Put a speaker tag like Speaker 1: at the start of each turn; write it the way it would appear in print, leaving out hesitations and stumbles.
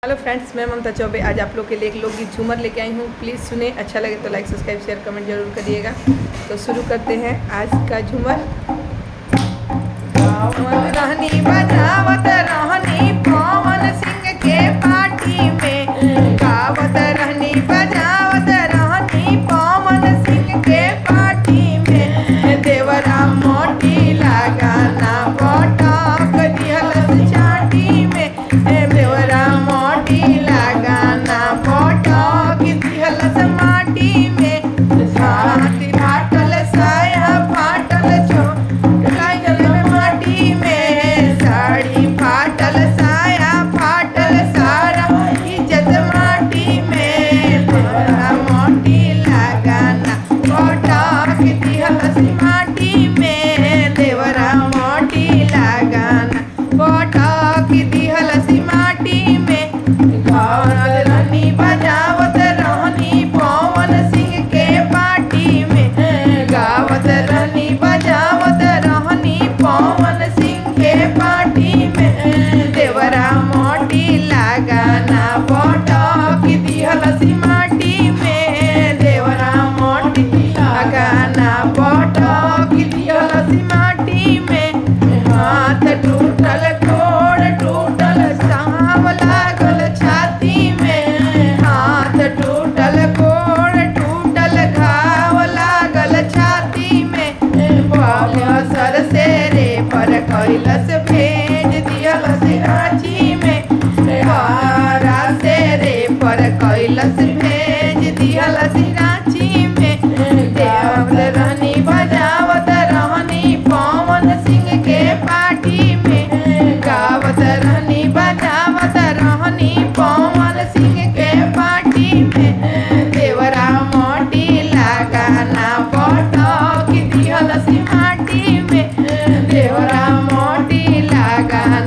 Speaker 1: Hello friends, मैं ममता चौबे आज आप लोग के लिए एक लोकगीत झूमर लेके आई हूँ। प्लीज़ सुने, अच्छा लगे तो लाइक सब्सक्राइब शेयर कमेंट जरूर करिएगा। तो शुरू करते हैं आज का झूमर। रहनी बजावत रहनी पवन सिंह के पार्टी में, गावत रहनी बजावत रहनी पवन सिंह के पार्टी में, देवरा मोटी लगाना पटक दिहल चाटी में, देवरा मोटी लगाना पटक दिहल माटी में, छाती फाटल साया फाटल माटी में, साड़ी फाटल साया फाटल सारा इज्जत माटी में, देवरा मोटी लगाना पटक दिहल माटी में, देवरा मोटी लगाना पटक दिहल माटी में, रहनी बजावत रहनी पवन सिंह के पार्टी में, गावत रहनी बजावत रहनी पवन सिंह के पार्टी में, देवरा मोटी लगाना पटक दिहल माटी में, देवरा मोटी लगाना पटक दिहल माटी में, हाथ टूटल गोड़ टूटल सांव लागल छाती में, हाथ टूटल गोड़ टूटल घाव लागल छाती में, सर से रे पर कैलस भेज दियलस रांची में, हरा से रे पर कैलस भेज दियलस रांची में, देवत रहनी बजावत रहनी पवन सिंह के पार्टी में, गावत रहनी बजावत रहनी पवन सिंह के पार्टी में, देवरा मोटी लगाना पटक दिहल माटी में, देवरा मोटी लगाना